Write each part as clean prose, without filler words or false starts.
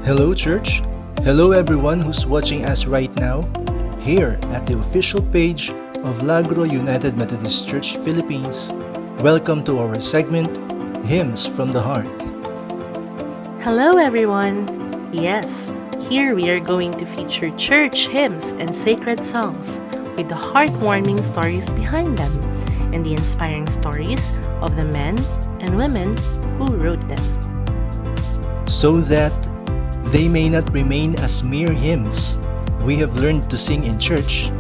Hello, church. Hello, everyone who's watching us right now, here at the official page of Lagro United Methodist Church Philippines. Welcome to our segment, Hymns from the Heart. Hello everyone! Yes, here we are going to feature church hymns and sacred songs with the heartwarming stories behind them and the inspiring stories of the men and women who wrote them. So that they may not remain as mere hymns we have learned to sing in church,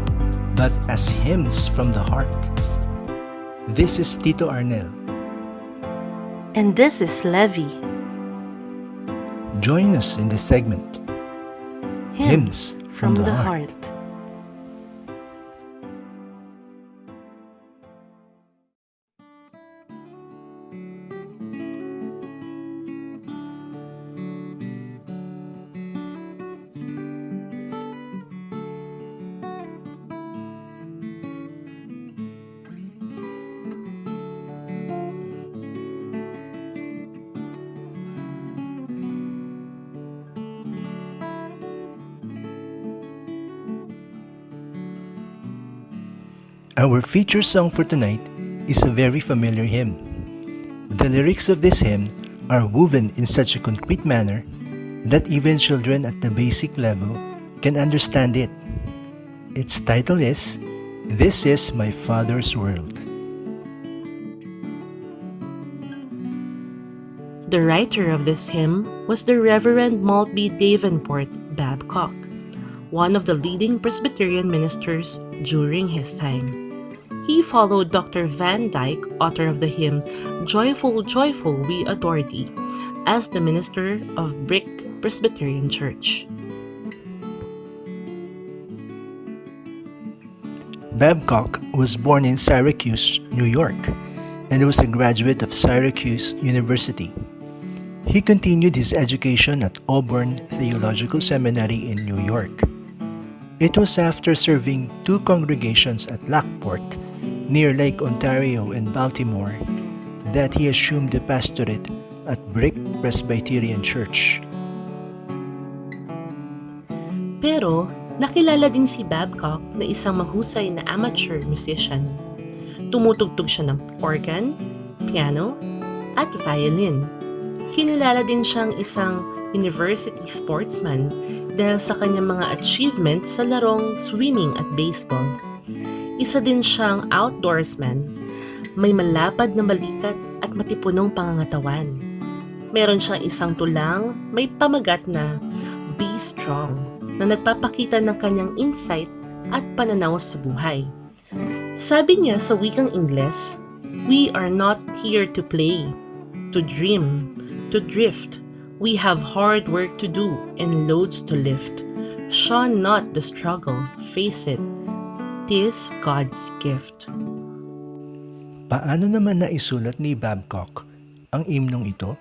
but as hymns from the heart. This is Tito Arnel. And this is Levi. Join us in this segment, Hymns from the Heart. Our feature song for tonight is a very familiar hymn. The lyrics of this hymn are woven in such a concrete manner that even children at the basic level can understand it. Its title is, This is My Father's World. The writer of this hymn was the Reverend Maltby Davenport Babcock, one of the leading Presbyterian ministers during his time. He followed Dr. Van Dyke, author of the hymn Joyful, Joyful, We Adore Thee, as the minister of Brick Presbyterian Church. Babcock was born in Syracuse, New York, and was a graduate of Syracuse University. He continued his education at Auburn Theological Seminary in New York. It was after serving two congregations at Lockport, near Lake Ontario and Baltimore, that he assumed the pastorate at Brick Presbyterian Church. Pero nakilala din si Babcock na isang mahusay na amateur musician. Tumutugtog siya ng organ, piano, at violin. Kinilala din siyang isang university sportsman dahil sa kanyang mga achievements sa larong swimming at baseball. Isa din siyang outdoorsman, may malapad na balikat at matipunong pangangatawan. Meron siyang isang tulang may pamagat na Be Strong na nagpapakita ng kanyang insight at pananaw sa buhay. Sabi niya sa wikang Ingles, We are not here to play, to dream, to drift. We have hard work to do and loads to lift. Shun not the struggle, face it. 'Tis God's gift. Paano naman naisulat ni Babcock ang himnong ito?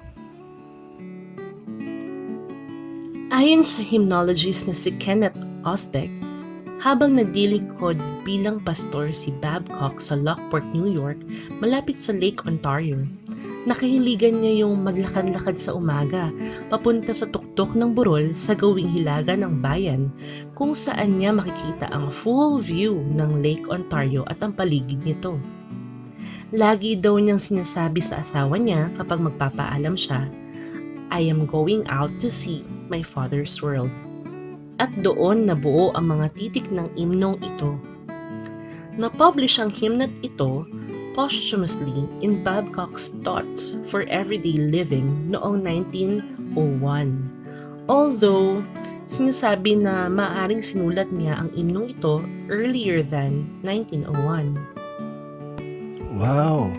Ayon sa hymnologist na si Kenneth Osbeck, habang naglilingkod bilang pastor si Babcock sa Lockport, New York, malapit sa Lake Ontario, nakahiligan niya yung maglakad-lakad sa umaga papunta sa tuktok ng burol sa gawing hilaga ng bayan kung saan niya makikita ang full view ng Lake Ontario at ang paligid nito. Lagi daw niyang sinasabi sa asawa niya kapag magpapaalam siya, I am going out to see my father's world. At doon nabuo ang mga titik ng himnong ito. Na-publish ang hymn ito posthumously in Babcock's Thoughts for Everyday Living noong 1901. Although, sinasabi na maaaring sinulat niya ang himnong ito earlier than 1901. Wow!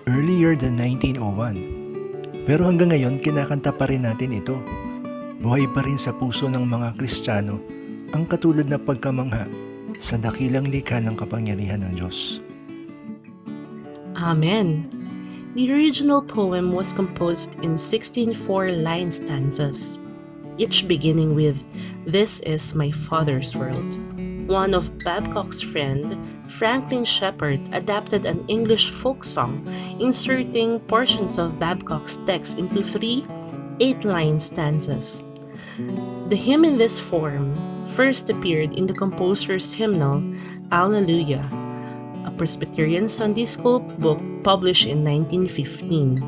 Earlier than 1901. Pero hanggang ngayon, kinakanta pa rin natin ito. Buhay pa rin sa puso ng mga Kristiyano ang katulad na pagkamangha sa dakilang likha ng kapangyarihan ng Diyos. Amen. The original poem was composed in 16 four-line stanzas, each beginning with, This is my Father's World. One of Babcock's friend, Franklin Shepard, adapted an English folk song, inserting portions of Babcock's text into 3 8-line stanzas. The hymn in this form first appeared in the composer's hymnal Alleluia, a Presbyterian Sunday school book published in 1915.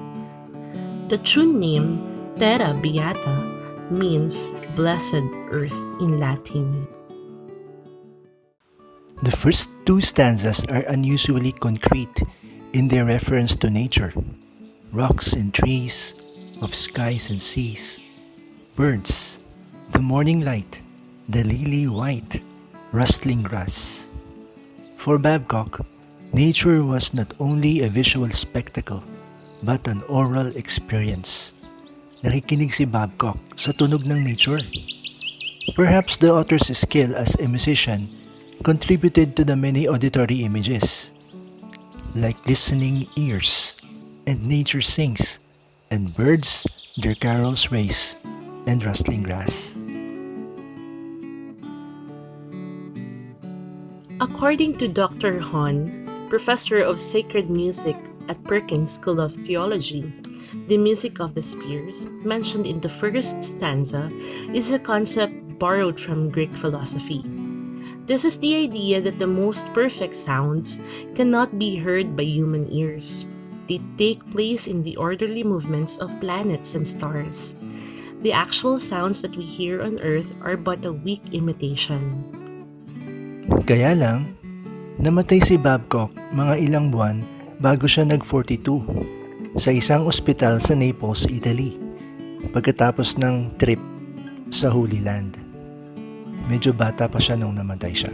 The tune name Terra Beata means blessed earth in Latin. The first two stanzas are unusually concrete in their reference to nature, rocks and trees, of skies and seas, birds, the morning light, the lily white, rustling grass. For Babcock, nature was not only a visual spectacle, but an oral experience. Nakikinig si Babcock sa tunog ng nature. Perhaps the author's skill as a musician contributed to the many auditory images, like listening ears, and nature sings, and birds their carols raise, and rustling grass. According to Dr. Hahn, professor of sacred music at Perkins School of Theology, the music of the spheres, mentioned in the first stanza, is a concept borrowed from Greek philosophy. This is the idea that the most perfect sounds cannot be heard by human ears. They take place in the orderly movements of planets and stars. The actual sounds that we hear on Earth are but a weak imitation. Kaya lang, namatay si Babcock mga ilang buwan bago siya nag-42 sa isang ospital sa Naples, Italy, pagkatapos ng trip sa Holy Land. Medyo bata pa siya nung namatay siya.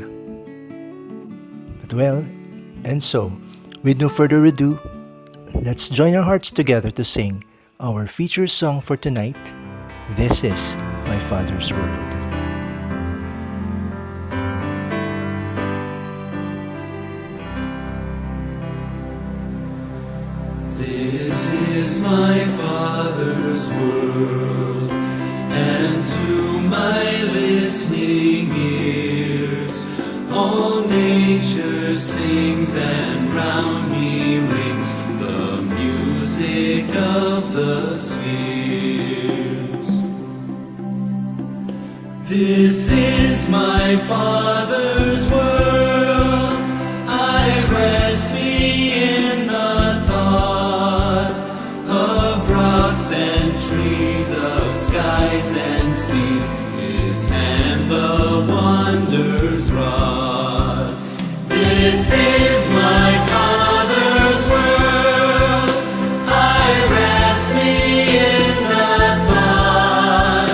But well, and so, with no further ado, let's join our hearts together to sing our feature song for tonight, This is My Father's World. This is my Father's world, and to my listening ears, all nature sings, and round me rings the music of the spheres. This is my Father's world, I rest me in the thought of rocks and trees, of skies and seas, His hand the wonders wrought. This is my Father's world, I rest me in the thought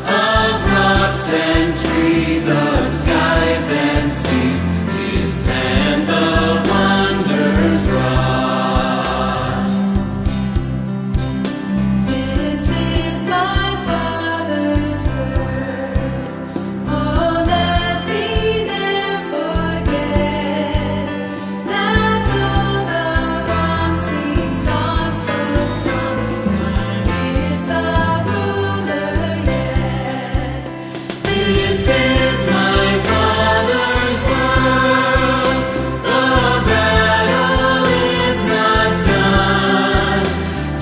of rocks and trees, of skies and seas, His hand the wonders wrought. This is my Father's world. Oh, let me never forget that though the wrong seems on so strong, God is the ruler yet. This is my Father's world, the battle is not done.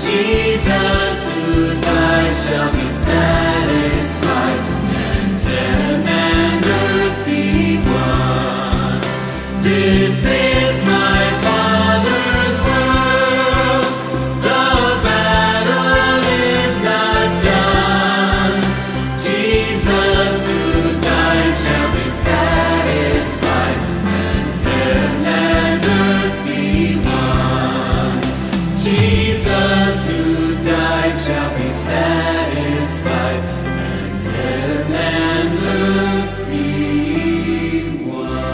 Jesus who died shall be satisfied, and heaven and earth be one. This is my Father's world, the battle is not done. Jesus who died shall be satisfied, and heaven and earth be one. Jesus who died shall be satisfied, and heaven and earth be one.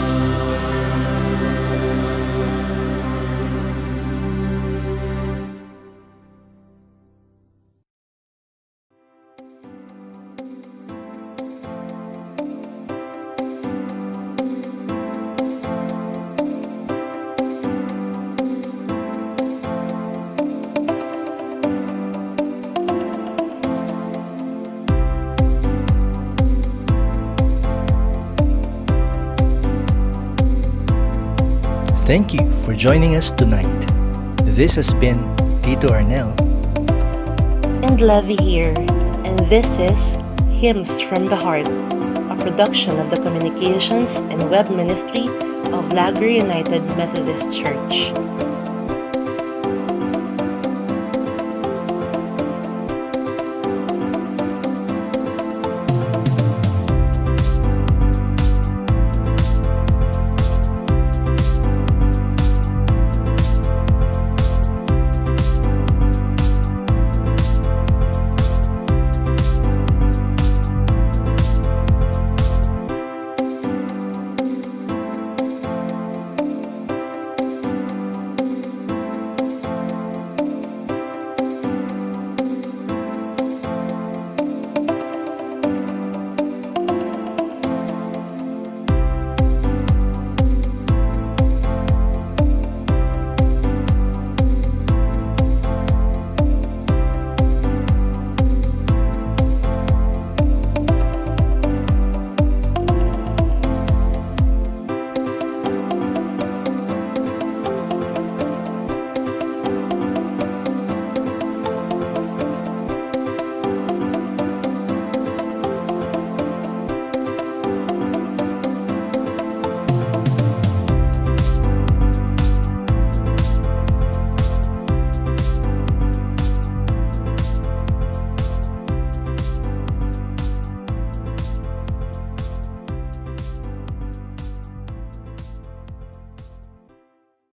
Thank you for joining us tonight. This has been Tito Arnel. And Levy here, and this is Hymns from the Heart, a production of the Communications and Web Ministry of Lagur United Methodist Church.